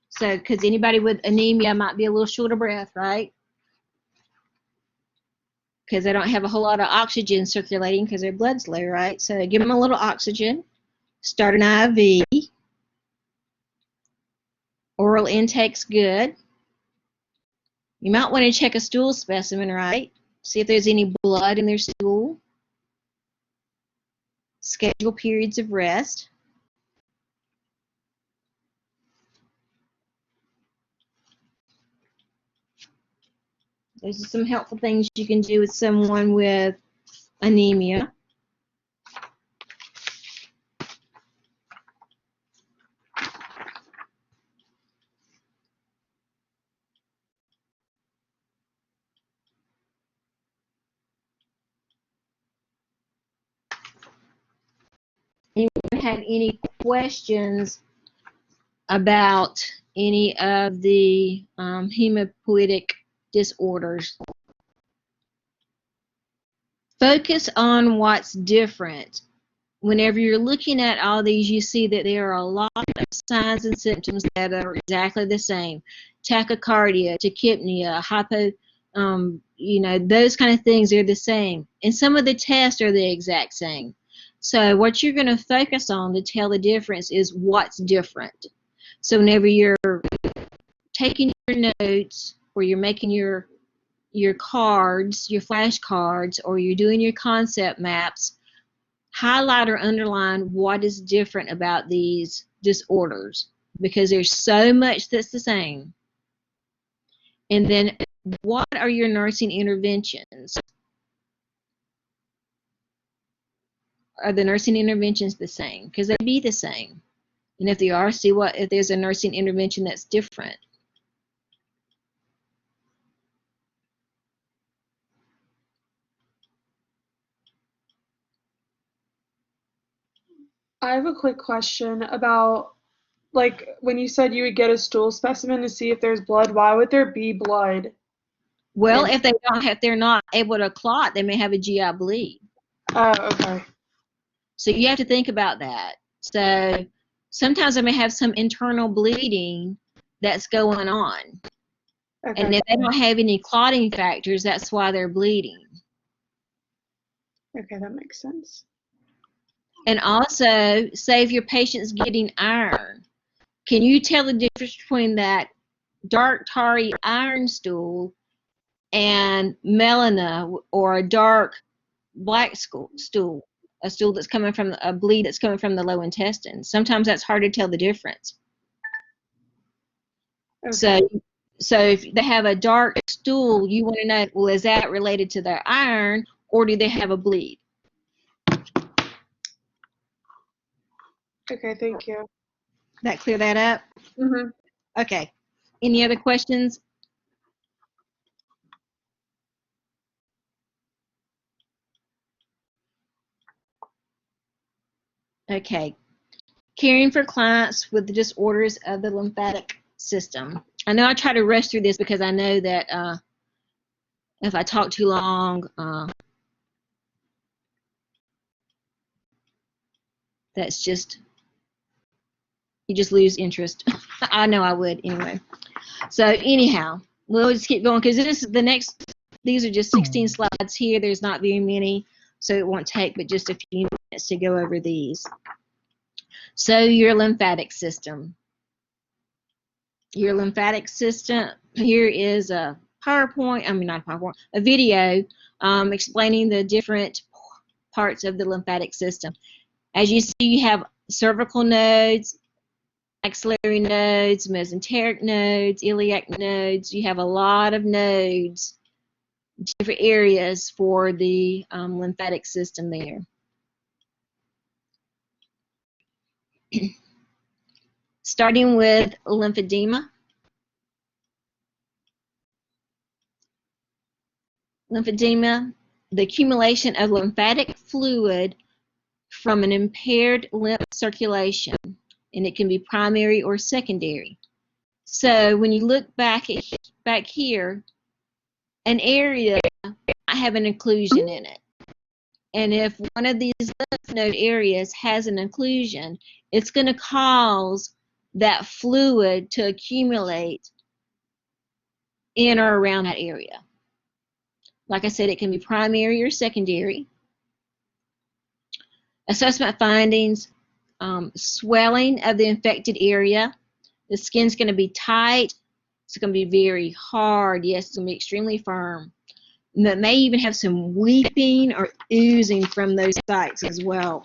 So, because anybody with anemia might be a little short of breath, right? Because they don't have a whole lot of oxygen circulating because their blood's low, right? So give them a little oxygen. Start an IV. Oral intake's good. You might want to check a stool specimen, right? See if there's any blood in their stool. Schedule periods of rest. Those are some helpful things you can do with someone with anemia. Anyone have any questions about any of the hematopoietic disorders? Focus on what's different. Whenever you're looking at all these, you see that there are a lot of signs and symptoms that are exactly the same. Tachycardia, tachypnea, those kind of things are the same. And some of the tests are the exact same. So what you're going to focus on to tell the difference is what's different. So whenever you're taking your notes or you're making your cards, your flashcards, or you're doing your concept maps, highlight or underline what is different about these disorders, because there's so much that's the same. And then what are your nursing interventions? Are the nursing interventions the same? Because they'd be the same. And if they are, see what if there's a nursing intervention that's different. I have a quick question about, like, when you said you would get a stool specimen to see if there's blood, why would there be blood? Well, if they're not able to clot, they may have a GI bleed. Oh, okay. So you have to think about that. So sometimes they may have some internal bleeding that's going on. Okay. And if they don't have any clotting factors, that's why they're bleeding. Okay, that makes sense. And also, say if your patient's getting iron, can you tell the difference between that dark tarry iron stool and melena, or a dark black stool, a stool that's coming from a bleed that's coming from the low intestine? Sometimes that's hard to tell the difference. Okay. So if they have a dark stool, you want to know, well, is that related to their iron, or do they have a bleed? Okay, thank you. That clear that up? Mm-hmm. Okay. Any other questions? Okay. Caring for clients with the disorders of the lymphatic system. I know I try to rush through this because I know that if I talk too long, that's just, you just lose interest. I know I would anyway. So anyhow, we'll just keep going because this is the next, these are just 16 slides here. There's not very many, so it won't take but just a few minutes to go over these. So your lymphatic system. your lymphatic system. Here is a PowerPoint, I mean not a PowerPoint, a video explaining the different parts of the lymphatic system. As you see, you have cervical nodes, axillary nodes, mesenteric nodes, iliac nodes. You have a lot of nodes, different areas for the lymphatic system there. Starting with lymphedema. Lymphedema, the accumulation of lymphatic fluid from an impaired lymph circulation, and it can be primary or secondary. So when you look back here, an area might have an occlusion in it. And if one of these lymph node areas has an occlusion, it's going to cause that fluid to accumulate in or around that area. Like I said, it can be primary or secondary. Assessment findings, swelling of the infected area. The skin's going to be tight. It's going to be very hard. Yes, it's going to be extremely firm. And that may even have some weeping or oozing from those sites as well.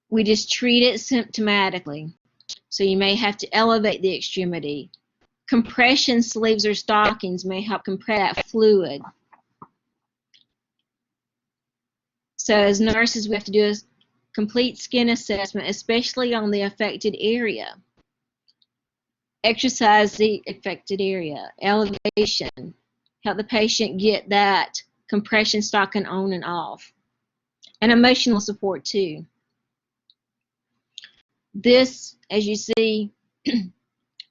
We just treat it symptomatically. So you may have to elevate the extremity. Compression sleeves or stockings may help compress that fluid. So as nurses, we have to do a complete skin assessment, especially on the affected area. Exercise the affected area. Elevation. Help the patient get that compression stocking on and off. And emotional support too. This, as you see, you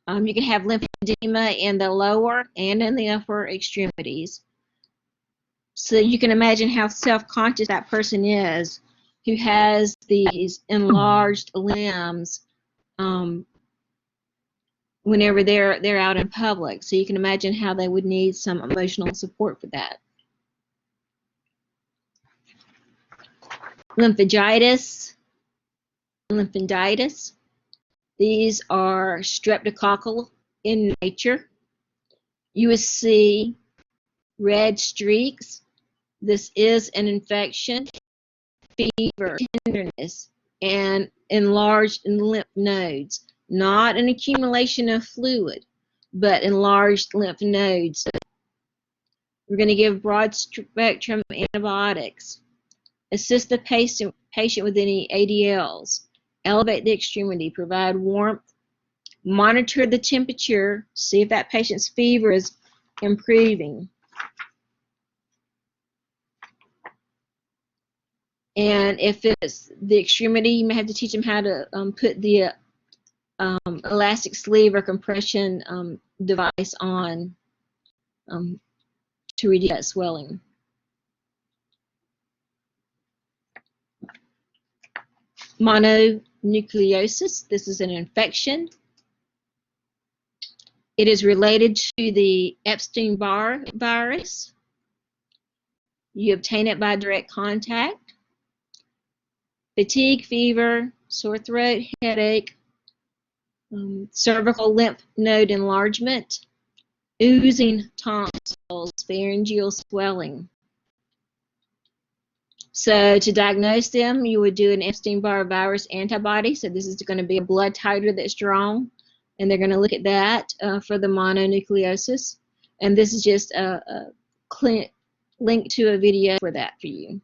can have lymphedema in the lower and in the upper extremities. So you can imagine how self-conscious that person is who has these enlarged limbs whenever they're out in public. So you can imagine how they would need some emotional support for that. Lymphogitis, lympheditis. These are streptococcal in nature. You will see red streaks. This is an infection, fever, tenderness, and enlarged lymph nodes. Not an accumulation of fluid, but enlarged lymph nodes. We're going to give broad spectrum antibiotics. Assist the patient with any ADLs. Elevate the extremity. Provide warmth. Monitor the temperature. See if that patient's fever is improving. And if it's the extremity, you may have to teach them how to put the elastic sleeve or compression device on to reduce that swelling. Mononucleosis. This is an infection. It is related to the Epstein-Barr virus. You obtain it by direct contact. Fatigue, fever, sore throat, headache, cervical lymph node enlargement, oozing tonsils, pharyngeal swelling. So to diagnose them, you would do an Epstein-Barr virus antibody. So this is going to be a blood titer that's strong, and they're going to look at that for the mononucleosis. And this is just a link to a video for that for you.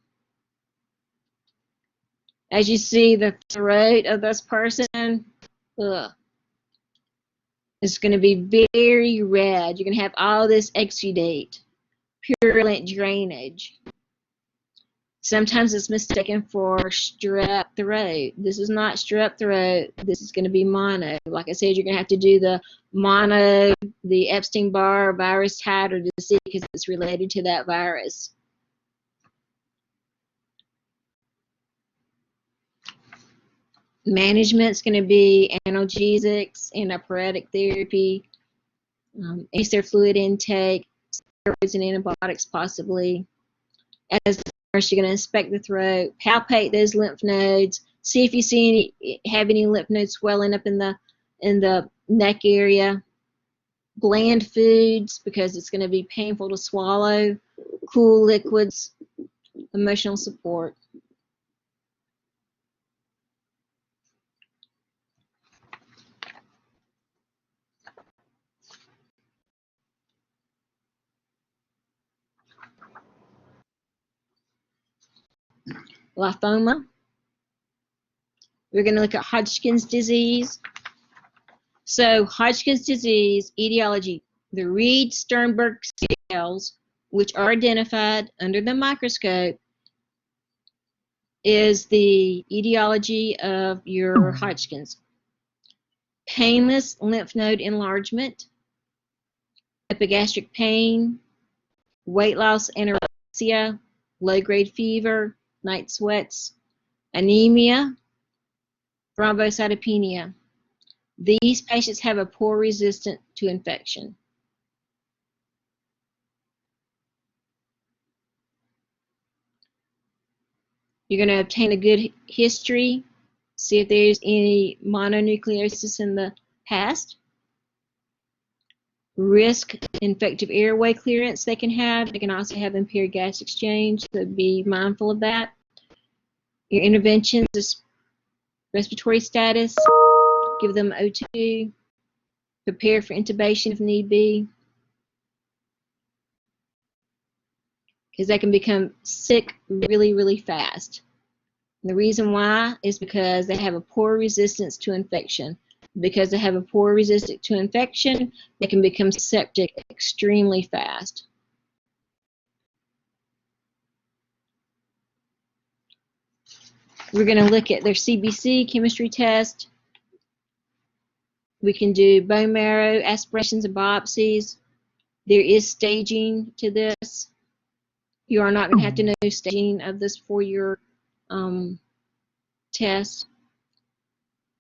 As you see, the throat of this person is going to be very red. You're going to have all this exudate, purulent drainage. Sometimes it's mistaken for strep throat. This is not strep throat. This is going to be mono. Like I said, you're going to have to do the mono, the Epstein-Barr virus titer to see because it's related to that virus. Management's going to be analgesics, antipyretic therapy, acer fluid intake, steroids and antibiotics possibly. As the nurse, you're going to inspect the throat, palpate those lymph nodes, See if you see have any lymph nodes swelling up in the neck area. Bland foods, because it's going to be painful to swallow. Cool liquids. Emotional support. Lymphoma. We're going to look at Hodgkin's disease. So Hodgkin's disease etiology, the Reed-Sternberg cells, which are identified under the microscope, is the etiology of your Hodgkin's. Painless lymph node enlargement, epigastric pain, weight loss, anorexia, low-grade fever, night sweats, anemia, thrombocytopenia. These patients have a poor resistance to infection. You're going to obtain a good history, see if there's any mononucleosis in the past. Risk infective airway clearance they can have. They can also have impaired gas exchange, so be mindful of that. Your interventions is respiratory status, give them O2, prepare for intubation if need be, because they can become sick really, really fast. And the reason why is because they have a poor resistance to infection. Because they have a poor resistance to infection, they can become septic extremely fast. We're going to look at their Cbc Chemistry Test. We can do bone marrow aspirations and biopsies. There is staging to this. You are not going to have to know staging of this for your test.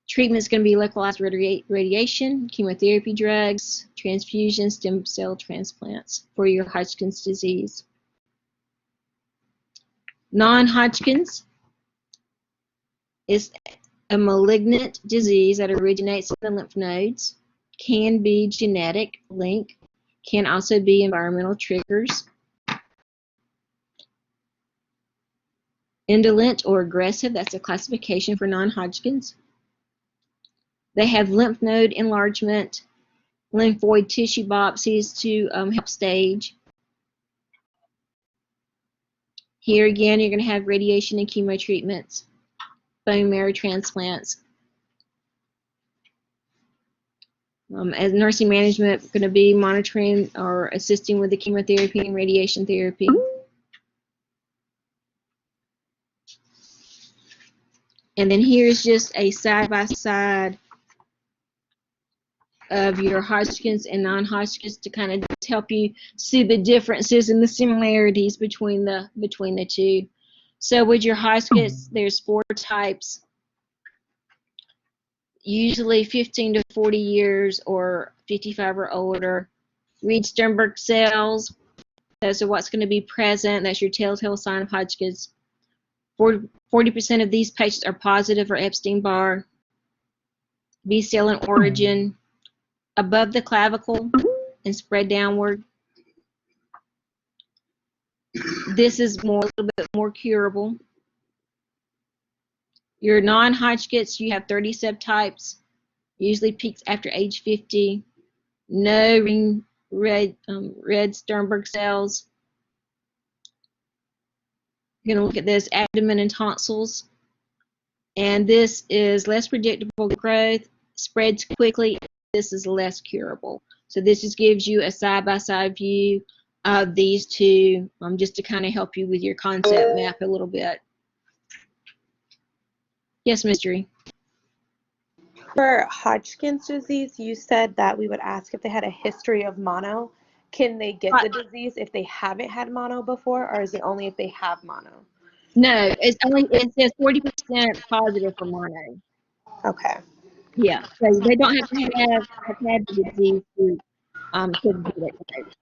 Treatment is going to be localized radiation, chemotherapy drugs, transfusion, stem cell transplants for your Hodgkin's disease. Non-Hodgkin's is a malignant disease that originates in the lymph nodes, can be genetic link, can also be environmental triggers. Indolent or aggressive, that's a classification for non-Hodgkin's. They have lymph node enlargement, lymphoid tissue biopsies to help stage. Here again, you're going to have radiation and chemo treatments, bone marrow transplants. As nursing management, we're going to be monitoring or assisting with the chemotherapy and radiation therapy. And then here's just a side-by-side of your Hodgkin's and non-Hodgkin's to kind of help you see the differences and the similarities between the two. So with your Hodgkin's, there's 4 types, usually 15 to 40 years or 55 or older. Reed-Sternberg cells, those are what's going to be present. That's your telltale sign of Hodgkin's. 40% of these patients are positive for Epstein-Barr. B-cell in origin, above the clavicle and spread downward. This is a little bit more curable. Your non-Hodgkin's, you have 30 subtypes, usually peaks after age 50. No red Sternberg cells. You're going to look at this abdomen and tonsils. And this is less predictable growth, spreads quickly. This is less curable. So this just gives you a side-by-side view of these two, just to kind of help you with your concept map a little bit. Yes, Mystery. For Hodgkin's disease, you said that we would ask if they had a history of mono. Can they get the disease if they haven't had mono before, or is it only if they have mono? No, it says 40% positive for mono. Okay. Yeah, so they don't have to have had the disease to get it.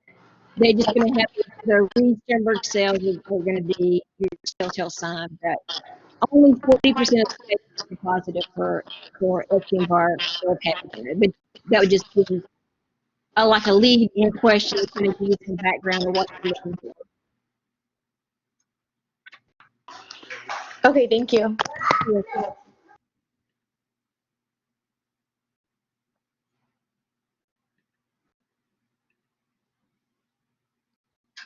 They're just going to have the Reed-Sternberg cells are going to be your telltale sign of that only 40% of patients are positive for Epstein-Barr or pathogen. But that would just be like a lead-in question to kind of give you some background of what you're looking for. Okay, thank you.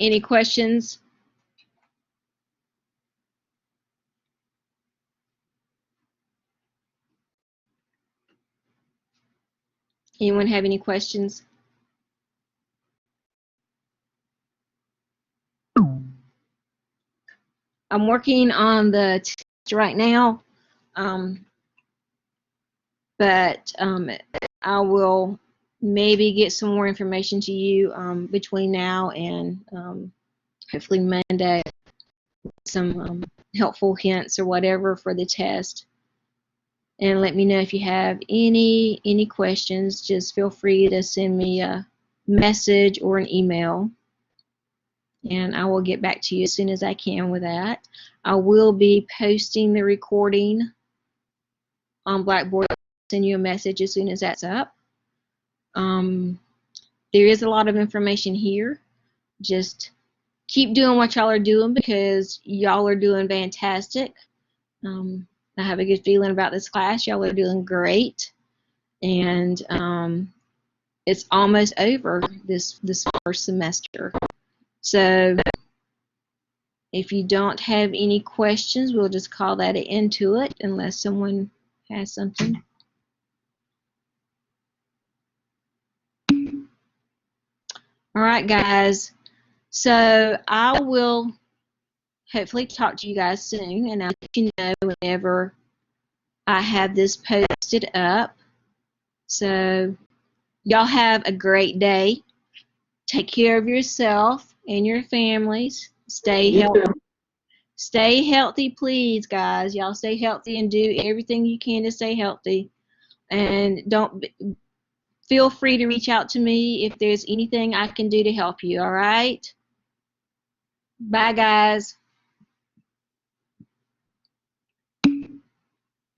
Any questions? Anyone have any questions? I'm working on the test right now, but I will maybe get some more information to you between now and hopefully Monday, some helpful hints or whatever for the test. And let me know if you have any questions. Just feel free to send me a message or an email, and I will get back to you as soon as I can with that. I will be posting the recording on Blackboard. I'll send you a message as soon as that's up. There is a lot of information here. Just keep doing what y'all are doing because y'all are doing fantastic. I have a good feeling about this class. Y'all are doing great, and it's almost over this first semester. So if you don't have any questions, we'll just call that an end to it unless someone has something. All right, guys. So I will hopefully talk to you guys soon, and I'll let you know whenever I have this posted up. So y'all have a great day. Take care of yourself and your families. Stay healthy. Stay healthy, please, guys. Y'all stay healthy and do everything you can to stay healthy. And don't feel free to reach out to me if there's anything I can do to help you, all right? Bye, guys.